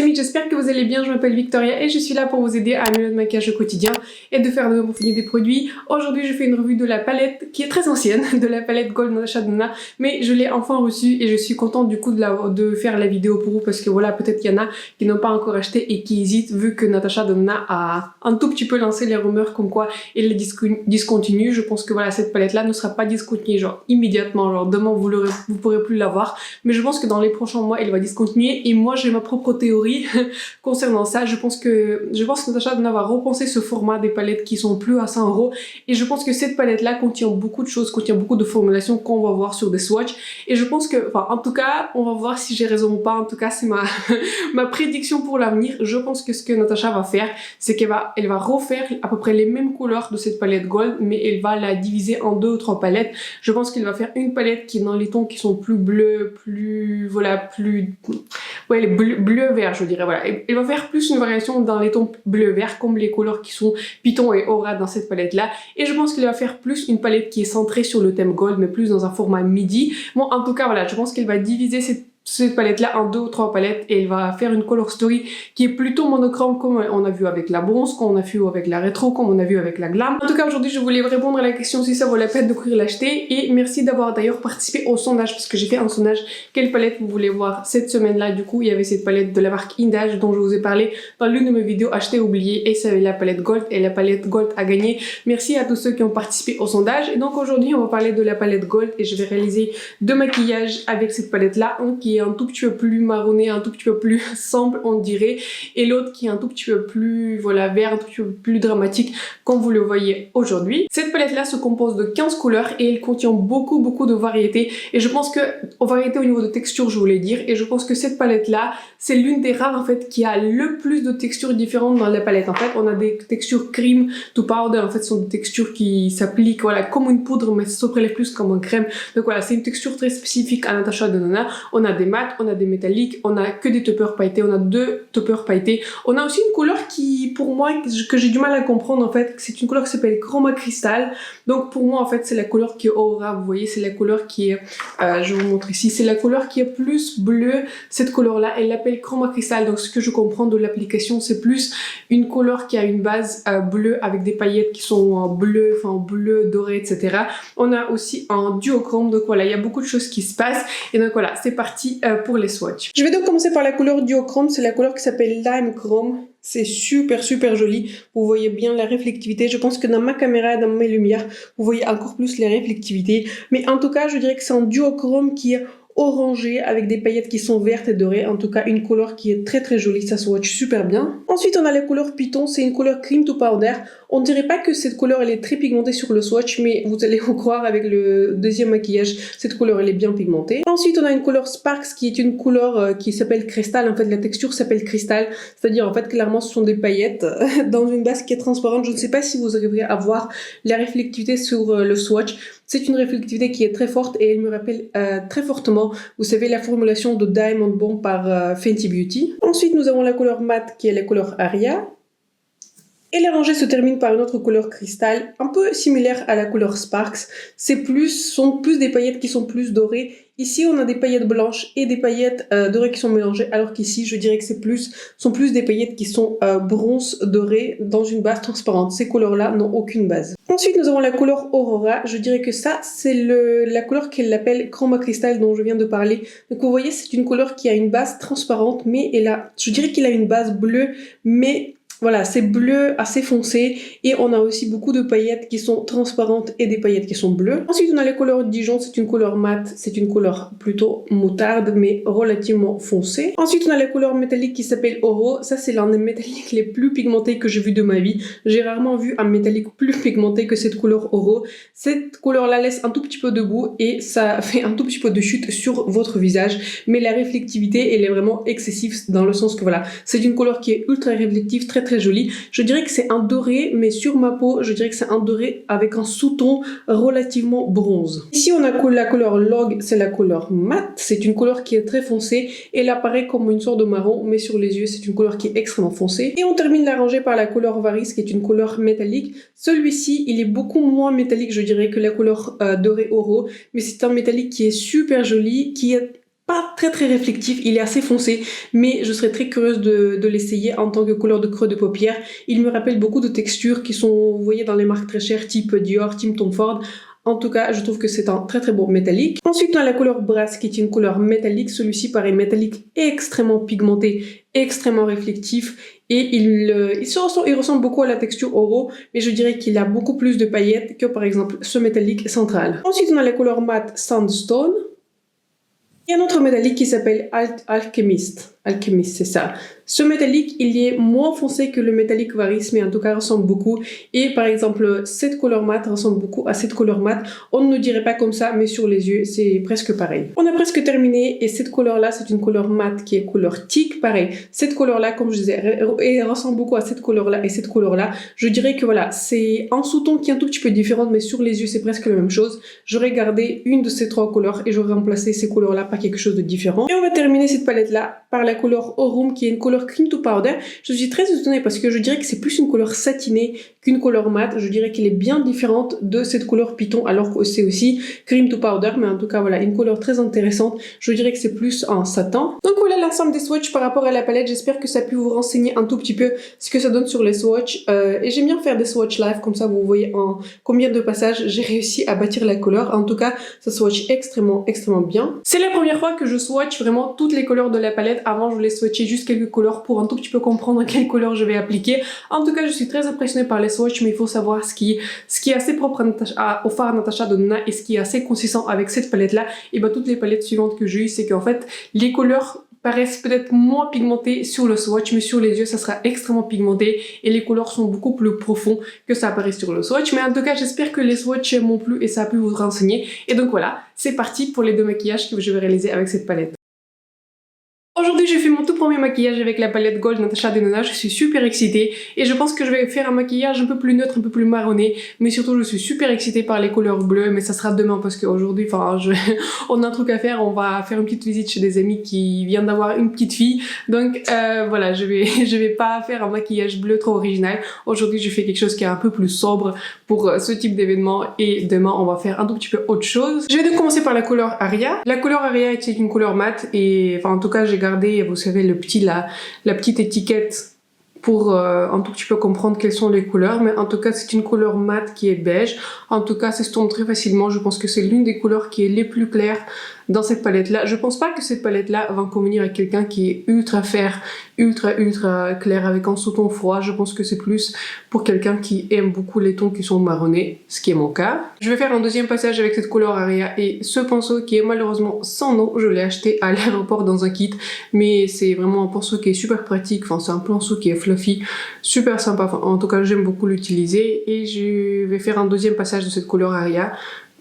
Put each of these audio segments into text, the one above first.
amis, j'espère que vous allez bien, je m'appelle Victoria et je suis là pour vous aider à améliorer le maquillage au quotidien et de faire de bons des produits. Aujourd'hui je fais une revue de la palette qui est très ancienne, de la palette Gold Natasha Denona, mais je l'ai enfin reçue et je suis contente du coup de faire la vidéo pour vous parce que voilà, peut-être qu'il y en a qui n'ont pas encore acheté et qui hésitent vu que Natasha Denona a un tout petit peu lancé les rumeurs comme quoi elle les discontinue. Je pense que voilà, cette palette là ne sera pas discontinuée genre immédiatement, genre demain vous pourrez plus l'avoir, mais je pense que dans les prochains mois elle va discontinuer et moi j'ai ma propre théorie concernant ça. Je pense que Natasha Denona va repenser ce format des palettes qui sont plus à 100 € et je pense que cette palette là contient beaucoup de choses, contient beaucoup de formulations qu'on va voir sur des swatchs et je pense que, enfin en tout cas on va voir si j'ai raison ou pas. En tout cas c'est ma prédiction pour l'avenir. Je pense que ce que Natasha va faire, c'est qu'elle va refaire à peu près les mêmes couleurs de cette palette Gold, mais elle va la diviser en 2 ou 3 palettes. Je pense qu'elle va faire une palette qui est dans les tons qui sont plus bleus, les bleu-vert je dirais, voilà. Elle va faire plus une variation dans les tons bleu-vert comme les couleurs qui sont Python et Aura dans cette palette là, et je pense qu'elle va faire plus une palette qui est centrée sur le thème Gold mais plus dans un format midi. Bon en tout cas voilà, je pense qu'elle va diviser cette palette là en 2 ou 3 palettes et elle va faire une color story qui est plutôt monochrome comme on a vu avec la bronze, comme on a vu avec la rétro, comme on a vu avec la glam. En tout cas aujourd'hui je voulais répondre à la question si ça vaut la peine de courir l'acheter, et merci d'avoir d'ailleurs participé au sondage parce que j'ai fait un sondage quelle palette vous voulez voir cette semaine là. Du coup il y avait cette palette de la marque Indage dont je vous ai parlé dans l'une de mes vidéos acheter oublié et c'est la palette Gold, et la palette Gold a gagné. Merci à tous ceux qui ont participé au sondage. Et donc aujourd'hui on va parler de la palette Gold et je vais réaliser 2 maquillages avec cette palette là, un qui est un tout petit peu plus marronné, un tout petit peu plus simple on dirait, et l'autre qui est un tout petit peu plus voilà vert, un tout petit peu plus dramatique comme vous le voyez aujourd'hui. Cette palette là se compose de 15 couleurs et elle contient beaucoup de variétés, et je pense que variétés au niveau de texture je voulais dire, et je pense que cette palette là c'est l'une des rares en fait qui a le plus de textures différentes dans la palette. En fait on a des textures cream to powder, en fait ce sont des textures qui s'appliquent voilà comme une poudre mais ça se prélève plus comme une crème, donc voilà c'est une texture très spécifique à Natasha Denona. On a des mats, on a des métalliques, on a que des toppers pailletés, on a 2 toppers pailletés. On a aussi une couleur qui, pour moi, que j'ai du mal à comprendre en fait, c'est une couleur qui s'appelle Chroma Crystal. Donc pour moi en fait c'est la couleur qui est Aura, vous voyez c'est la couleur qui est, je vais vous montrer ici, c'est la couleur qui est plus bleue. Cette couleur là, elle l'appelle Chroma Crystal, donc ce que je comprends de l'application c'est plus une couleur qui a une base bleue avec des paillettes qui sont en bleu, enfin bleu doré etc. On a aussi un duochrome, donc voilà il y a beaucoup de choses qui se passent, et donc voilà c'est parti pour les swatchs. Je vais donc commencer par la couleur duochrome, c'est la couleur qui s'appelle Lime Chrome. C'est super joli, vous voyez bien la réflectivité. Je pense que dans ma caméra, dans mes lumières, vous voyez encore plus les réflectivités, mais en tout cas je dirais que c'est un duochrome qui est orangé avec des paillettes qui sont vertes et dorées. En tout cas une couleur qui est très jolie, ça swatch super bien. Ensuite on a la couleur Python, c'est une couleur cream to powder. On dirait pas que cette couleur elle est très pigmentée sur le swatch, mais vous allez vous croire avec le deuxième maquillage, cette couleur elle est bien pigmentée. Ensuite on a une couleur Sparks qui est une couleur qui s'appelle cristal. En fait la texture s'appelle cristal, c'est-à-dire en fait clairement ce sont des paillettes dans une base qui est transparente. Je ne sais pas si vous arriverez à voir la réflectivité sur le swatch. C'est une réflectivité qui est très forte et elle me rappelle très fortement, vous savez, la formulation de Diamond Bomb par Fenty Beauty. Ensuite, nous avons la couleur mat qui est la couleur Aria. Et la rangée se termine par une autre couleur cristal, un peu similaire à la couleur Sparks. Sont plus des paillettes qui sont plus dorées. Ici, on a des paillettes blanches et des paillettes dorées qui sont mélangées, alors qu'ici, je dirais que sont plus des paillettes qui sont bronze dorées dans une base transparente. Ces couleurs-là n'ont aucune base. Ensuite, nous avons la couleur Aurora. Je dirais que ça, c'est la couleur qu'elle appelle Chroma Crystal dont je viens de parler. Donc, vous voyez, c'est une couleur qui a une base transparente, mais je dirais qu'elle a une base bleue, mais voilà, c'est bleu assez foncé, et on a aussi beaucoup de paillettes qui sont transparentes et des paillettes qui sont bleues. Ensuite, on a la couleur Dijon, c'est une couleur mate, c'est une couleur plutôt moutarde mais relativement foncée. Ensuite, on a la couleur métallique qui s'appelle Oro. Ça, c'est l'un des métalliques les plus pigmentés que j'ai vu de ma vie. J'ai rarement vu un métallique plus pigmenté que cette couleur Oro. Cette couleur-là laisse un tout petit peu de goût et ça fait un tout petit peu de chute sur votre visage, mais la réflectivité, elle est vraiment excessive dans le sens que voilà, c'est une couleur qui est ultra réflective, très jolie. Je dirais que c'est un doré, mais sur ma peau, je dirais que c'est un doré avec un sous-ton relativement bronze. Ici, on a la couleur Log, c'est la couleur mat. C'est une couleur qui est très foncée. Elle apparaît comme une sorte de marron, mais sur les yeux, c'est une couleur qui est extrêmement foncée. Et on termine la rangée par la couleur Varis, qui est une couleur métallique. Celui-ci, il est beaucoup moins métallique, je dirais, que la couleur doré Oro, mais c'est un métallique qui est super joli, qui est pas très réflectif, il est assez foncé, mais je serais très curieuse de l'essayer en tant que couleur de creux de paupières. Il me rappelle beaucoup de textures qui sont, vous voyez, dans les marques très chères, type Dior, type Tom Ford. En tout cas, je trouve que c'est un très beau métallique. Ensuite, on a la couleur Brass qui est une couleur métallique. Celui-ci, pareil, métallique extrêmement pigmenté, extrêmement réflectif. Et il ressemble beaucoup à la texture Oro, mais je dirais qu'il a beaucoup plus de paillettes que par exemple ce métallique central. Ensuite, on a la couleur Matte Sandstone. Il y a un autre métallique qui s'appelle Alchemist. Alchemist, c'est ça. Ce métallique, il est moins foncé que le métallique Varis, mais en tout cas ressemble beaucoup. Et par exemple, cette couleur mat ressemble beaucoup à cette couleur mat. On ne dirait pas comme ça, mais sur les yeux, c'est presque pareil. On a presque terminé, et cette couleur-là, c'est une couleur mat qui est couleur teak. Pareil, cette couleur-là, comme je disais, elle ressemble beaucoup à cette couleur-là et cette couleur-là. Je dirais que voilà, c'est un sous-ton qui est un tout petit peu différent, mais sur les yeux, c'est presque la même chose. J'aurais gardé une de ces trois couleurs et j'aurais remplacé ces couleurs-là par quelque chose de différent. Et on va terminer cette palette-là par la couleur Aurum, qui est une couleur cream to powder. Je suis très étonnée parce que je dirais que c'est plus une couleur satinée qu'une couleur mate. Je dirais qu'elle est bien différente de cette couleur Python, alors que c'est aussi cream to powder, mais en tout cas voilà, une couleur très intéressante. Je dirais que c'est plus un satin. Donc voilà l'ensemble des swatchs par rapport à la palette. J'espère que ça a pu vous renseigner un tout petit peu ce que ça donne sur les swatchs. Et j'aime bien faire des swatchs live, comme ça vous voyez en combien de passages j'ai réussi à bâtir la couleur. En tout cas, ça swatch extrêmement bien. C'est la première fois que je swatch vraiment toutes les couleurs de la palette. Avant, je voulais swatcher juste quelques couleurs pour un tout petit peu comprendre quelle couleur je vais appliquer. En tout cas, je suis très impressionnée par les swatchs, mais il faut savoir ce qui est assez propre au fard Natasha Denona et ce qui est assez consistant avec cette palette-là. Et bah toutes les palettes suivantes que j'ai eues, c'est qu'en fait, les couleurs paraissent peut-être moins pigmentées sur le swatch, mais sur les yeux, ça sera extrêmement pigmenté et les couleurs sont beaucoup plus profonds que ça apparaît sur le swatch. Mais en tout cas, j'espère que les swatchs m'ont plu et ça a pu vous renseigner. Et donc voilà, c'est parti pour les deux maquillages que je vais réaliser avec cette palette. Aujourd'hui, j'ai fait mon tout premier maquillage avec la palette Gold Natasha Denona. Je suis super excitée et je pense que je vais faire un maquillage un peu plus neutre, un peu plus marronné. Mais surtout, je suis super excitée par les couleurs bleues, mais ça sera demain parce qu'aujourd'hui, on a un truc à faire. On va faire une petite visite chez des amis qui viennent d'avoir une petite fille. Donc voilà, je vais pas faire un maquillage bleu trop original. Aujourd'hui, je fais quelque chose qui est un peu plus sobre pour ce type d'événement et demain, on va faire un tout petit peu autre chose. Je vais donc commencer par la couleur Aria. La couleur Aria est une couleur mate et enfin en tout cas, j'ai gardé, vous savez, la petite étiquette pour un tout petit peu comprendre quelles sont les couleurs, mais en tout cas c'est une couleur mate qui est beige. En tout cas, ça se tombe très facilement. Je pense que c'est l'une des couleurs qui est les plus claires dans cette palette là. Je pense pas que cette palette là va convenir à quelqu'un qui est ultra fair, ultra clair avec un sous-ton froid. Je pense que c'est plus pour quelqu'un qui aime beaucoup les tons qui sont marronnés, ce qui est mon cas. Je vais faire un deuxième passage avec cette couleur Aria et ce pinceau qui est malheureusement sans nom. Je l'ai acheté à l'aéroport dans un kit, mais c'est vraiment un pinceau qui est super pratique. Enfin, c'est un pinceau qui est fluffy, super sympa. Enfin, en tout cas, j'aime beaucoup l'utiliser et je vais faire un deuxième passage de cette couleur Aria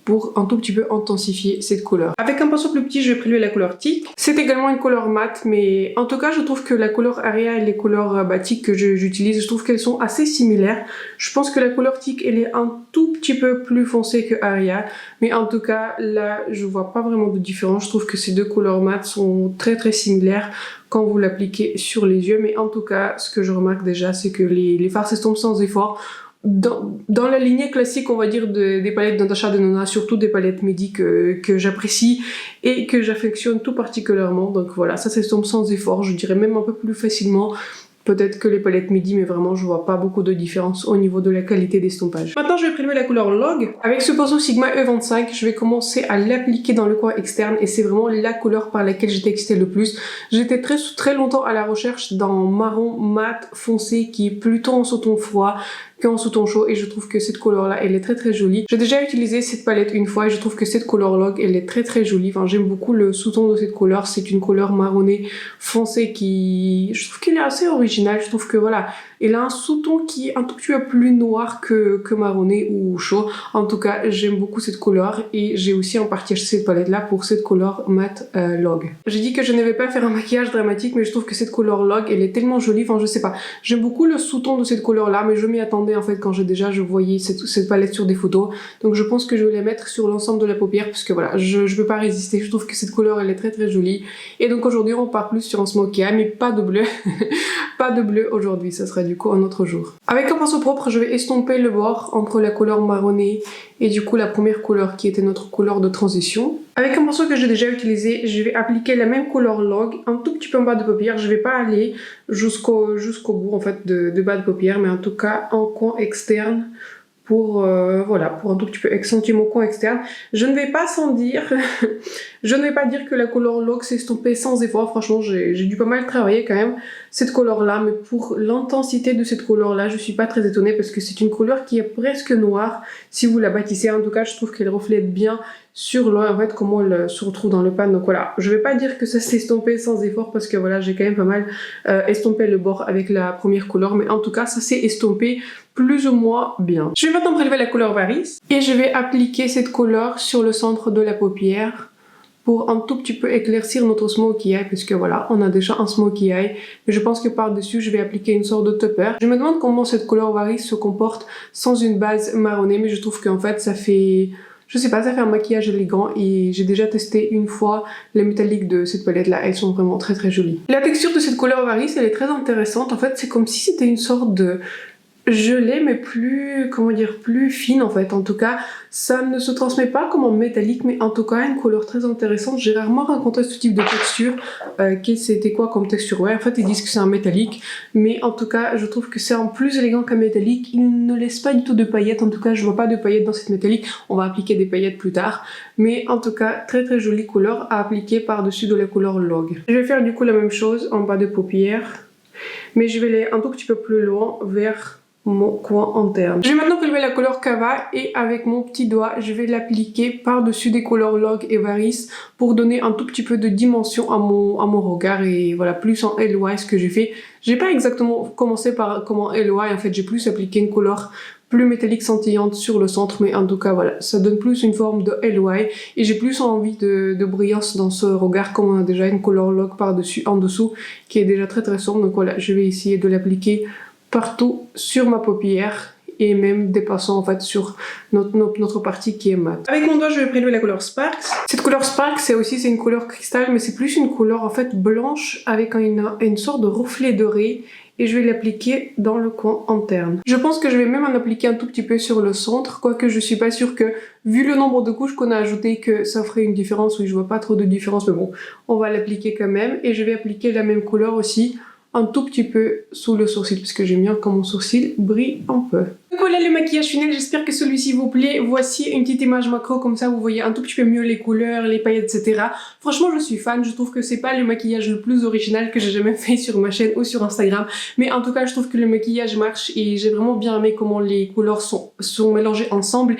pour un tout petit peu intensifier cette couleur. Avec un pinceau plus petit, je vais prélever la couleur Teak. C'est également une couleur mate, mais en tout cas, je trouve que la couleur Aria et les couleurs Teak que j'utilise, je trouve qu'elles sont assez similaires. Je pense que la couleur Teak, elle est un tout petit peu plus foncée que Aria, mais en tout cas, là, je vois pas vraiment de différence. Je trouve que ces deux couleurs mates sont très similaires quand vous l'appliquez sur les yeux, mais en tout cas, ce que je remarque déjà, c'est que les fards s'estompent sans effort. Dans la lignée classique, on va dire, des palettes Natasha Denona, surtout des palettes midi que j'apprécie et que j'affectionne tout particulièrement. Donc voilà, ça s'estompe sans effort, je dirais même un peu plus facilement peut-être que les palettes midi, mais vraiment je vois pas beaucoup de différence au niveau de la qualité d'estompage. Maintenant je vais prélever la couleur Log. Avec ce pinceau Sigma E25, je vais commencer à l'appliquer dans le coin externe et c'est vraiment la couleur par laquelle j'étais excitée le plus. J'étais très longtemps à la recherche d'un marron mat foncé qui est plutôt en sous-ton froid qu'en sous-ton chaud et je trouve que cette couleur là elle est très jolie. J'ai déjà utilisé cette palette une fois et je trouve que cette couleur Log elle est très jolie. Enfin j'aime beaucoup le sous-ton de cette couleur, c'est une couleur marronnée foncée qui... je trouve qu'elle est assez originale, je trouve que voilà, elle a un sous-ton qui est un tout petit peu plus noir que marronné ou chaud. En tout cas j'aime beaucoup cette couleur et j'ai aussi en partie acheté cette palette là pour cette couleur mat Log. J'ai dit que je ne vais pas faire un maquillage dramatique mais je trouve que cette couleur Log elle est tellement jolie, enfin je sais pas, j'aime beaucoup le sous-ton de cette couleur là mais je m'y attendais en fait quand je voyais cette palette sur des photos, donc je pense que je vais la mettre sur l'ensemble de la paupière parce que voilà, je peux pas résister, je trouve que cette couleur elle est très jolie et donc aujourd'hui on part plus sur un smoky eye mais pas de bleu pas de bleu aujourd'hui, ça sera du coup un autre jour. Avec un pinceau propre, je vais estomper le bord entre la couleur marronnée et du coup la première couleur qui était notre couleur de transition. Avec un pinceau que j'ai déjà utilisé, je vais appliquer la même couleur log un tout petit peu en bas de paupière. Je vais pas aller jusqu'au bout en fait de bas de paupière, mais en tout cas en coin externe pour voilà, pour un tout petit peu accentuer mon coin externe. Je ne vais pas sans dire, je ne vais pas dire que la couleur log s'est estompée sans effort. Franchement, j'ai dû pas mal travailler quand même cette couleur là, mais pour l'intensité de cette couleur là, je suis pas très étonnée parce que c'est une couleur qui est presque noire si vous la bâtissez. En tout cas, je trouve qu'elle reflète bien sur l'eau, en fait, comment elle se retrouve dans le pan. Donc voilà, je vais pas dire que ça s'est estompé sans effort parce que voilà, j'ai quand même pas mal estompé le bord avec la première couleur, mais en tout cas, ça s'est estompé plus ou moins bien. Je vais maintenant prélever la couleur Varice et je vais appliquer cette couleur sur le centre de la paupière pour un tout petit peu éclaircir notre smokey eye, parce que voilà, on a déjà un smokey eye, mais je pense que par-dessus, je vais appliquer une sorte de topper. Je me demande comment cette couleur Varice se comporte sans une base marronnée, mais je trouve qu'en fait, ça fait... Je sais pas, ça fait un maquillage élégant et j'ai déjà testé une fois les métalliques de cette palette là, elles sont vraiment très très jolies. La texture de cette couleur Varice, elle est très intéressante. En fait, c'est comme si c'était une sorte de gelée, mais plus, comment dire, plus fine en fait. En tout cas, ça ne se transmet pas comme en métallique, mais en tout cas, une couleur très intéressante. J'ai rarement rencontré ce type de texture. C'était quoi comme texture? Ouais, en fait, ils disent que c'est un métallique, mais en tout cas, je trouve que c'est en plus élégant qu'un métallique. Il ne laisse pas du tout de paillettes. En tout cas, je vois pas de paillettes dans cette métallique. On va appliquer des paillettes plus tard, mais en tout cas, très très jolie couleur à appliquer par-dessus de la couleur log. Je vais faire du coup la même chose en bas de paupière, mais je vais aller un tout petit peu plus loin vers mon coin interne. Je vais maintenant prélever la couleur Cava et avec mon petit doigt, je vais l'appliquer par-dessus des couleurs log et Varice pour donner un tout petit peu de dimension à mon regard et voilà, plus en LY ce que j'ai fait. J'ai pas exactement commencé par comment LY, en fait j'ai plus appliqué une couleur plus métallique scintillante sur le centre, mais en tout cas voilà, ça donne plus une forme de LY et j'ai plus envie de brillance dans ce regard comme on a déjà une couleur log par-dessus, en dessous qui est déjà très très sombre. Donc voilà, je vais essayer de l'appliquer partout sur ma paupière et même dépassant en fait sur notre partie qui est mat. Avec mon doigt, je vais prélever la couleur Sparks. Cette couleur Sparks, c'est une couleur cristal, mais c'est plus une couleur en fait blanche avec une sorte de reflet doré et je vais l'appliquer dans le coin interne. Je pense que je vais même en appliquer un tout petit peu sur le centre, quoique je suis pas sûre que, vu le nombre de couches qu'on a ajouté, que ça ferait une différence. Oui, je vois pas trop de différence, mais bon, on va l'appliquer quand même. Et je vais appliquer la même couleur aussi un tout petit peu sous le sourcil parce que j'aime bien quand mon sourcil brille un peu. Donc voilà le maquillage final, j'espère que celui-ci vous plaît. Voici une petite image macro comme ça, vous voyez un tout petit peu mieux les couleurs, les paillettes, etc. Franchement, je suis fan, je trouve que c'est pas le maquillage le plus original que j'ai jamais fait sur ma chaîne ou sur Instagram. Mais en tout cas, je trouve que le maquillage marche et j'ai vraiment bien aimé comment les couleurs sont mélangées ensemble.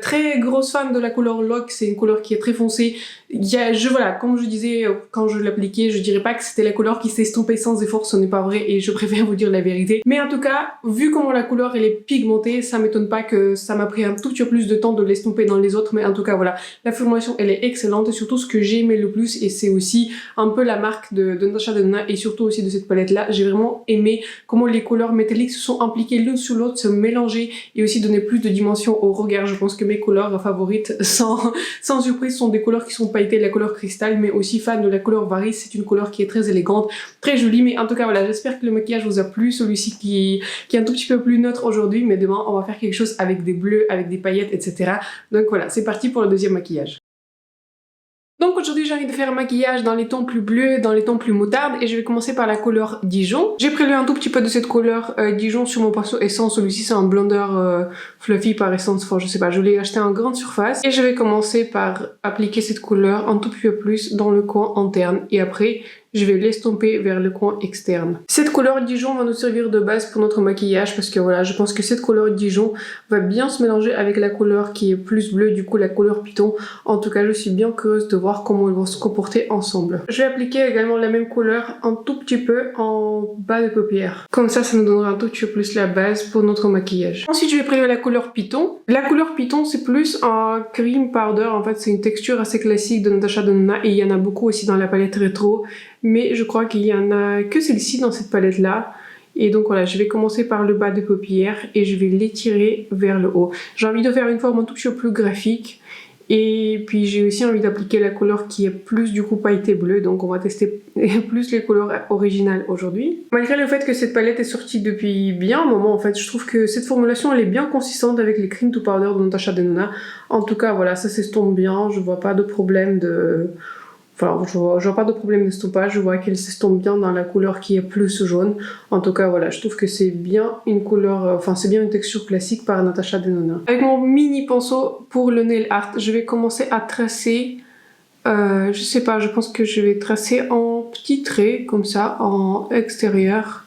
Très grosse fan de la couleur Log, c'est une couleur qui est très foncée. Voilà, comme je disais quand je l'appliquais, je dirais pas que c'était la couleur qui s'est estompée sans effort, ce n'est pas vrai et je préfère vous dire la vérité. Mais en tout cas, vu comment la couleur elle est pigmentée, ça m'étonne pas que ça m'a pris un tout petit peu plus de temps de l'estomper dans les autres, mais en tout cas voilà, la formulation elle est excellente et surtout ce que j'ai aimé le plus, et c'est aussi un peu la marque de Natasha Denona et surtout aussi de cette palette là, j'ai vraiment aimé comment les couleurs métalliques se sont impliquées l'une sur l'autre, se mélanger et aussi donner plus de dimension au regard. Je pense que mes couleurs favorites sans surprise sont des couleurs qui sont pailletées, la couleur cristal, mais aussi fan de la couleur Varice. C'est une couleur qui est très élégante, très jolie, mais en tout cas voilà, j'espère que le maquillage vous a plu, celui-ci qui est un tout petit peu plus neutre aujourd'hui, mais demain on va faire quelque chose avec des bleus, avec des paillettes, etc. Donc voilà, c'est parti pour le deuxième maquillage. Donc aujourd'hui j'ai envie de faire un maquillage dans les tons plus bleus, dans les tons plus moutarde, et je vais commencer par la couleur Dijon. J'ai prélevé un tout petit peu de cette couleur Dijon sur mon pinceau Essence. Celui-ci c'est un blender fluffy par Essence, enfin je sais pas, je l'ai acheté en grande surface. Et je vais commencer par appliquer cette couleur un tout petit peu plus dans le coin interne et après je vais l'estomper vers le coin externe. Cette couleur Dijon va nous servir de base pour notre maquillage parce que voilà, je pense que cette couleur Dijon va bien se mélanger avec la couleur qui est plus bleue, du coup la couleur Python. En tout cas, je suis bien curieuse de voir comment ils vont se comporter ensemble. Je vais appliquer également la même couleur un tout petit peu en bas de paupière. Comme ça nous donnera un tout petit peu plus la base pour notre maquillage. Ensuite, je vais prélever la couleur Python. La couleur Python, c'est plus un cream powder. En fait, c'est une texture assez classique de Natasha Denona et il y en a beaucoup aussi dans la palette rétro. Mais je crois qu'il y en a que celle-ci dans cette palette là. Et donc voilà, je vais commencer par le bas de paupière et je vais l'étirer vers le haut. J'ai envie de faire une forme un tout petit peu plus graphique Et puis j'ai aussi envie d'appliquer la couleur qui est plus du coup pailletée bleue, donc on va tester plus les couleurs originales aujourd'hui. Malgré le fait que cette palette est sortie depuis bien un moment en fait, je trouve que cette formulation elle est bien consistante avec les Cream to Powder de Natasha Denona. En tout cas voilà, ça s'estompe bien, je vois pas de problème de... Enfin, je vois pas de problème d'estompage, je vois qu'elle s'estompe bien dans la couleur qui est plus jaune. En tout cas, voilà, je trouve que c'est bien une couleur, enfin, c'est bien une texture classique par Natasha Denona. Avec mon mini pinceau pour le nail art, je vais commencer à tracer, je sais pas, je pense que je vais tracer en petits traits, comme ça, en extérieur.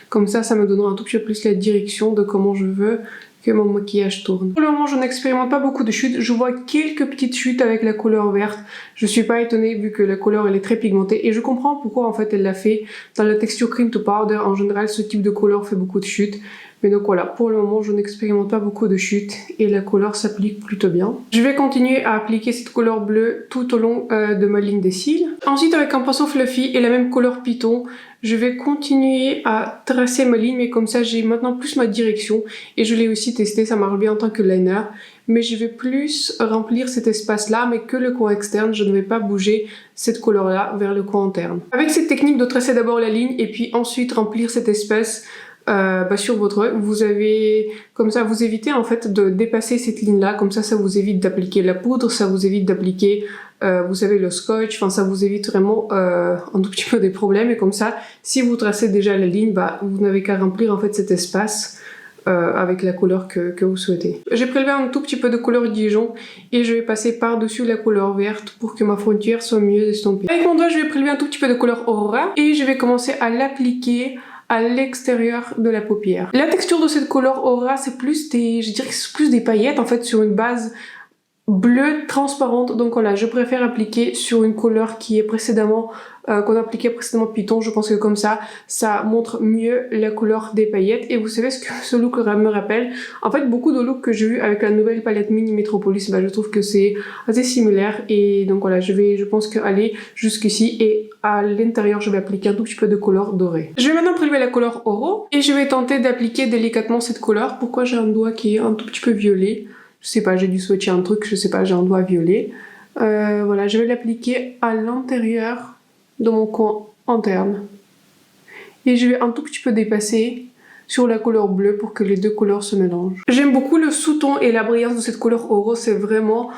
Comme ça me donnera un tout petit peu plus la direction de comment je veux que mon maquillage tourne. Pour le moment, je n'expérimente pas beaucoup de chutes. Je vois quelques petites chutes avec la couleur verte. Je suis pas étonnée vu que la couleur elle est très pigmentée et je comprends pourquoi en fait elle l'a fait. Dans la texture Cream to Powder, en général, ce type de couleur fait beaucoup de chutes. Mais donc voilà, pour le moment, je n'expérimente pas beaucoup de chutes et la couleur s'applique plutôt bien. Je vais continuer à appliquer cette couleur bleue tout au long de ma ligne des cils. Ensuite, avec un pinceau fluffy et la même couleur Python, je vais continuer à tracer ma ligne, mais comme ça, j'ai maintenant plus ma direction. Et je l'ai aussi testé, ça marche bien en tant que liner. Mais je vais plus remplir cet espace-là, mais que le coin externe. Je ne vais pas bouger cette couleur-là vers le coin interne. Avec cette technique de tracer d'abord la ligne et puis ensuite remplir cet espace, sur votre œil, vous avez comme ça vous évitez en fait de dépasser cette ligne là, comme ça vous évite d'appliquer la poudre, ça vous évite d'appliquer vous savez le scotch, enfin ça vous évite vraiment un tout petit peu des problèmes et comme ça si vous tracez déjà la ligne, vous n'avez qu'à remplir en fait cet espace avec la couleur que vous souhaitez. J'ai prélevé un tout petit peu de couleur Dijon et je vais passer par-dessus la couleur verte pour que ma frontière soit mieux estampée. Avec mon doigt, je vais prélever un tout petit peu de couleur Aurora et je vais commencer à l'appliquer à l'extérieur de la paupière. La texture de cette couleur Aura, c'est plus des, je dirais que c'est plus des paillettes en fait sur une base bleue transparente. Donc voilà, je préfère appliquer sur une couleur qui est précédemment qu'on appliquait précédemment Python. Je pense que comme ça montre mieux la couleur des paillettes. Et vous savez ce que ce look me rappelle? En fait, beaucoup de looks que j'ai eu avec la nouvelle palette Mini Metropolis, je trouve que c'est assez similaire. Et donc voilà, je pense qu'aller jusqu'ici et à l'intérieur, je vais appliquer un tout petit peu de couleur dorée. Je vais maintenant prélever la couleur Oro et je vais tenter d'appliquer délicatement cette couleur. Pourquoi j'ai un doigt qui est un tout petit peu violet? Je sais pas, j'ai dû swatcher un truc, je sais pas, j'ai un doigt violet. Voilà, je vais l'appliquer à l'intérieur de mon coin interne. Et je vais un tout petit peu dépasser sur la couleur bleue pour que les deux couleurs se mélangent. J'aime beaucoup le sous-ton et la brillance de cette couleur Oro, c'est vraiment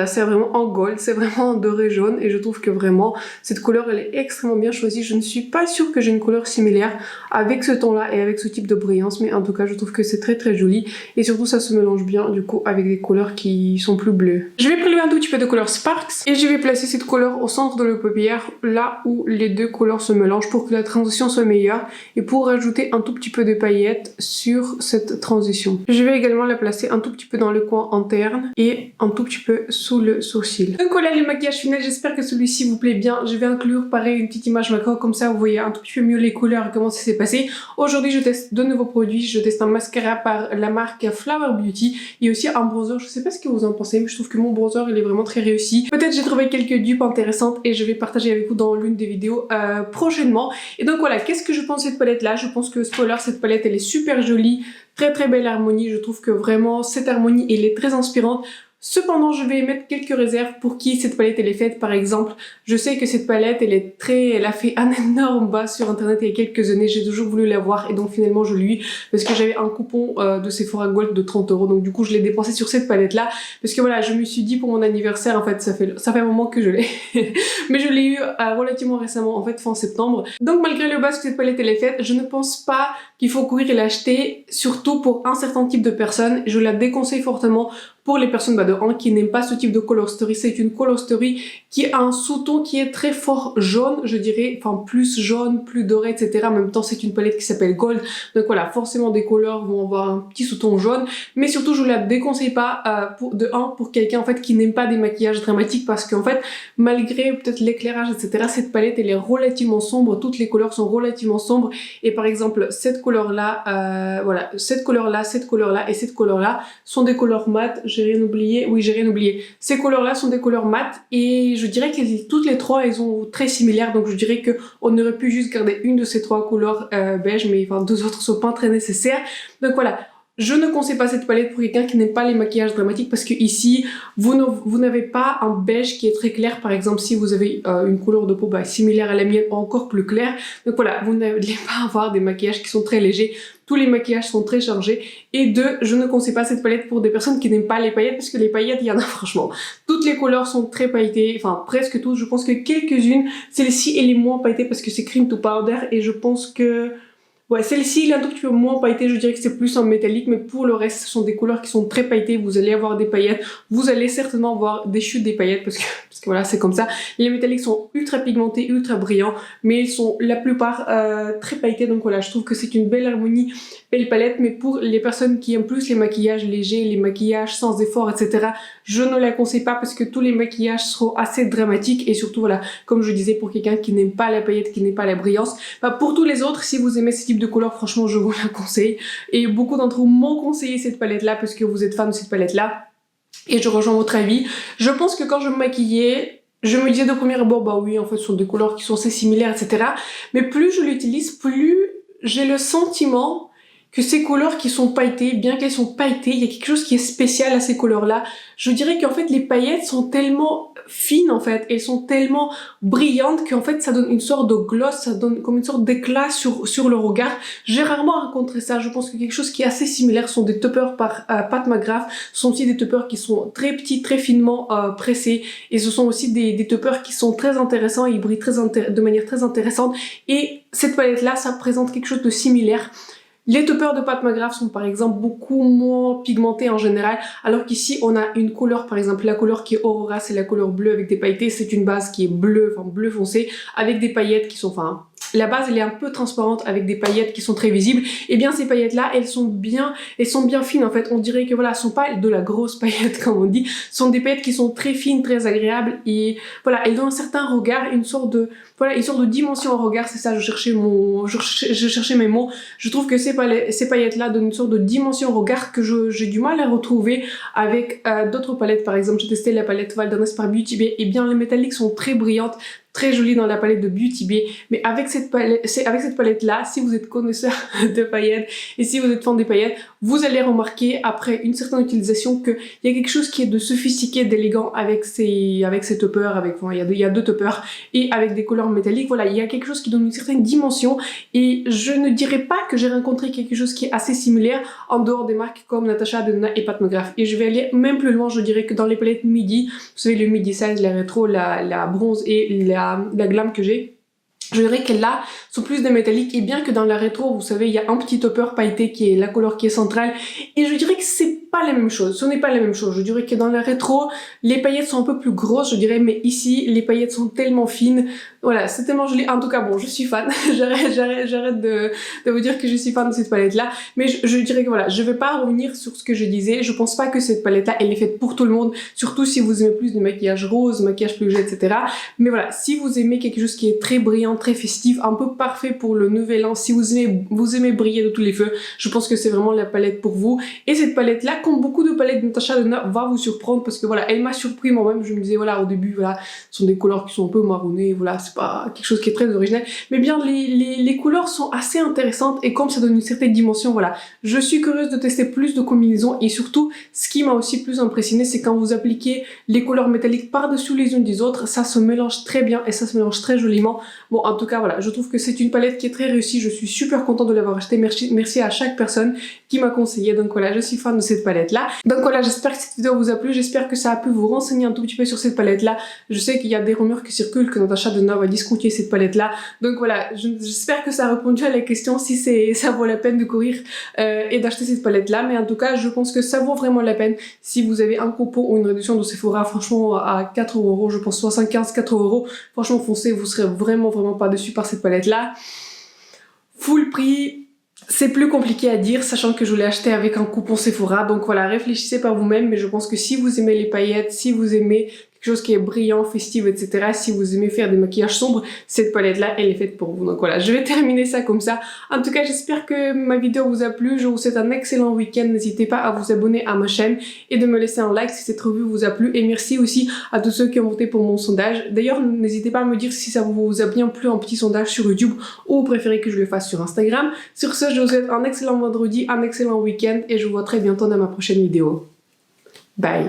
c'est vraiment en gold, c'est vraiment en doré jaune et je trouve que vraiment cette couleur elle est extrêmement bien choisie. Je ne suis pas sûre que j'ai une couleur similaire avec ce ton là et avec ce type de brillance, mais en tout cas je trouve que c'est très très joli et surtout ça se mélange bien du coup avec des couleurs qui sont plus bleues. Je vais prélever un tout petit peu de couleur Sparks et je vais placer cette couleur au centre de la paupière, là où les deux couleurs se mélangent pour que la transition soit meilleure et pour rajouter un tout petit peu de paillettes sur cette transition. Je vais également la placer un tout petit peu dans le coin interne et un tout petit peu sous le sourcil. Donc voilà le maquillage final, j'espère que celui-ci vous plaît bien. Je vais inclure pareil une petite image macro, comme ça vous voyez un tout petit peu mieux les couleurs et comment ça s'est passé. Aujourd'hui je teste de nouveaux produits, je teste un mascara par la marque Flower Beauty et aussi un bronzer. Je sais pas ce que vous en pensez, mais je trouve que mon bronzer il est vraiment très réussi. Peut-être j'ai trouvé quelques dupes intéressantes et je vais partager avec vous dans l'une des vidéos prochainement. Et donc voilà, qu'est-ce que je pense de cette palette là? Je pense que spoiler, cette palette elle est super jolie, très très belle harmonie. Je trouve que vraiment cette harmonie elle est très inspirante. Cependant, je vais émettre quelques réserves pour qui cette palette elle est faite. Par exemple, je sais que cette palette elle a fait un énorme buzz sur internet il y a quelques années. J'ai toujours voulu l'avoir et donc finalement je l'ai eu parce que j'avais un coupon de Sephora Gold de 30 €. Donc du coup je l'ai dépensé sur cette palette là parce que voilà, je me suis dit pour mon anniversaire, en fait ça fait un moment que je l'ai mais je l'ai eu relativement récemment, en fait fin septembre. Donc malgré le buzz que cette palette elle est faite, je ne pense pas qu'il faut courir et l'acheter, surtout pour un certain type de personnes. Je la déconseille fortement pour les personnes de 1 qui n'aiment pas ce type de color story. C'est une color story qui a un sous-ton qui est très fort jaune, je dirais, enfin plus jaune, plus doré, etc. En même temps, c'est une palette qui s'appelle Gold. Donc voilà, forcément des couleurs vont avoir un petit sous-ton jaune. Mais surtout, je la déconseille pas pour quelqu'un en fait qui n'aime pas des maquillages dramatiques parce qu'en fait, malgré peut-être l'éclairage, etc., cette palette elle est relativement sombre. Toutes les couleurs sont relativement sombres. Et par exemple, cette couleur-là, voilà, cette couleur-là, cette couleur-là et cette couleur-là sont des couleurs mates. J'ai rien oublié. Oui, j'ai rien oublié. Ces couleurs-là sont des couleurs mates et je dirais que toutes les trois, elles sont très similaires. Donc je dirais que on aurait pu juste garder une de ces trois couleurs beige, mais enfin deux autres sont pas très nécessaires. Donc voilà. je ne conseille pas cette palette pour quelqu'un qui n'aime pas les maquillages dramatiques parce que ici, vous n'avez pas un beige qui est très clair. Par exemple, si vous avez une couleur de peau similaire à la mienne, encore plus claire. Donc voilà, vous n'allez pas avoir des maquillages qui sont très légers. Tous les maquillages sont très chargés. Et deux, je ne conseille pas cette palette pour des personnes qui n'aiment pas les paillettes parce que les paillettes, il y en a franchement. Toutes les couleurs sont très pailletées, enfin presque toutes. Je pense que quelques-unes, celle-ci elle est moins pailletée parce que c'est cream to powder et je pense que... Ouais, celle-ci, elle est un tout petit peu moins pailletée, je dirais que c'est plus en métallique, mais pour le reste, ce sont des couleurs qui sont très pailletées, vous allez avoir des paillettes, vous allez certainement voir des chutes des paillettes, parce que voilà, c'est comme ça. Les métalliques sont ultra pigmentés, ultra brillants, mais ils sont la plupart très pailletés, donc voilà, je trouve que c'est une belle harmonie, belle palette, mais pour les personnes qui aiment plus les maquillages légers, les maquillages sans effort, etc., je ne la conseille pas parce que tous les maquillages seront assez dramatiques, et surtout, voilà, comme je disais, pour quelqu'un qui n'aime pas la paillette, qui n'aime pas la brillance, pour tous les autres, si vous aimez ce type de couleur, franchement je vous la conseille et beaucoup d'entre vous m'ont conseillé cette palette là parce que vous êtes fan de cette palette là et je rejoins votre avis. Je pense que quand je me maquillais, je me disais de premier abord bah oui en fait ce sont des couleurs qui sont assez similaires etc, mais plus je l'utilise, plus j'ai le sentiment que ces couleurs qui sont pailletées, bien qu'elles sont pailletées, il y a quelque chose qui est spécial à ces couleurs-là. Je dirais qu'en fait, les paillettes sont tellement fines, en fait, elles sont tellement brillantes qu'en fait, ça donne une sorte de gloss, ça donne comme une sorte d'éclat sur le regard. J'ai rarement rencontré ça. Je pense que quelque chose qui est assez similaire sont des toppers par Pat McGrath. Ce sont aussi des toppers qui sont très petits, très finement pressés. Et ce sont aussi des toppers qui sont très intéressants et ils brillent de manière très intéressante. Et cette palette-là, ça présente quelque chose de similaire. Les toppers de Pat McGrath sont par exemple beaucoup moins pigmentés en général, alors qu'ici on a une couleur, par exemple la couleur qui est Aurora, c'est la couleur bleue avec des pailletés, c'est une base qui est bleue, enfin bleu foncé, avec des paillettes qui sont, enfin la base elle est un peu transparente avec des paillettes qui sont très visibles. Et bien ces paillettes là, elles sont bien fines en fait, on dirait que voilà, ce sont pas de la grosse paillette comme on dit, ce sont des paillettes qui sont très fines, très agréables et voilà, elles donnent un certain regard, une sorte de dimension au regard, c'est ça, je cherchais mes mots. Je trouve que ces paillettes-là donnent une sorte de dimension au regard que j'ai du mal à retrouver avec d'autres palettes. Par exemple, j'ai testé la palette Wilderness par Beauty Bay, et bien les métalliques sont très brillantes, très jolies dans la palette de Beauty Bay, mais avec cette palette-là, si vous êtes connaisseur de paillettes et si vous êtes fan des paillettes, vous allez remarquer après une certaine utilisation qu'il y a quelque chose qui est de sophistiqué, d'élégant avec ces toppers, il y a deux toppers et avec des couleurs métalliques. Voilà, il y a quelque chose qui donne une certaine dimension et je ne dirais pas que j'ai rencontré quelque chose qui est assez similaire en dehors des marques comme Natasha Denona et Pat McGrath. Et je vais aller même plus loin, je dirais que dans les palettes midi, vous savez le midi size, la rétro, la bronze et la glam que j'ai, je dirais que là sont plus des métalliques et bien que dans la rétro, vous savez, il y a un petit topper pailleté qui est la couleur qui est centrale et je dirais que c'est pas la même chose, ce n'est pas la même chose. Je dirais que dans la rétro, les paillettes sont un peu plus grosses, je dirais, mais ici, les paillettes sont tellement fines. Voilà, c'est tellement joli. En tout cas, bon, je suis fan. J'arrête de vous dire que je suis fan de cette palette-là. Mais je dirais que voilà, je vais pas revenir sur ce que je disais. Je pense pas que cette palette-là, elle est faite pour tout le monde. Surtout si vous aimez plus de maquillage rose, maquillage plus léger, etc. Mais voilà, si vous aimez quelque chose qui est très brillant, très festif, un peu parfait pour le nouvel an, si vous aimez briller de tous les feux, je pense que c'est vraiment la palette pour vous. Et cette palette-là, comme beaucoup de palettes de Natasha Denona, va vous surprendre parce que voilà, elle m'a surpris moi-même. Je me disais voilà, au début, voilà, ce sont des couleurs qui sont un peu marronnées, voilà, c'est pas quelque chose qui est très original, mais bien les couleurs sont assez intéressantes et comme ça donne une certaine dimension, voilà, je suis curieuse de tester plus de combinaisons et surtout, ce qui m'a aussi plus impressionné, c'est quand vous appliquez les couleurs métalliques par-dessus les unes des autres, ça se mélange très bien et ça se mélange très joliment. Bon, en tout cas, voilà, je trouve que c'est une palette qui est très réussie, je suis super contente de l'avoir achetée, merci à chaque personne qui m'a conseillé, donc voilà, je suis fan de cette palette-là. Donc voilà, j'espère que cette vidéo vous a plu, j'espère que ça a pu vous renseigner un tout petit peu sur cette palette-là. Je sais qu'il y a des rumeurs qui circulent que Natasha Denona va discontinuer cette palette-là, donc voilà, j'espère que ça a répondu à la question si ça vaut la peine de courir et d'acheter cette palette-là, mais en tout cas, je pense que ça vaut vraiment la peine si vous avez un coupon ou une réduction de Sephora, franchement, à 4€, je pense 75, 4€, franchement, foncez, vous serez vraiment pas déçus par cette palette-là. Full prix, c'est plus compliqué à dire, sachant que je l'ai acheté avec un coupon Sephora, donc voilà, réfléchissez par vous-même, mais je pense que si vous aimez les paillettes, si vous aimez quelque chose qui est brillant, festif, etc. Si vous aimez faire des maquillages sombres, cette palette-là, elle est faite pour vous. Donc voilà, je vais terminer ça comme ça. En tout cas, j'espère que ma vidéo vous a plu. Je vous souhaite un excellent week-end. N'hésitez pas à vous abonner à ma chaîne et de me laisser un like si cette revue vous a plu. Et merci aussi à tous ceux qui ont voté pour mon sondage. D'ailleurs, n'hésitez pas à me dire si ça vous a bien plu un petit sondage sur YouTube ou vous préférez que je le fasse sur Instagram. Sur ce, je vous souhaite un excellent vendredi, un excellent week-end et je vous vois très bientôt dans ma prochaine vidéo. Bye!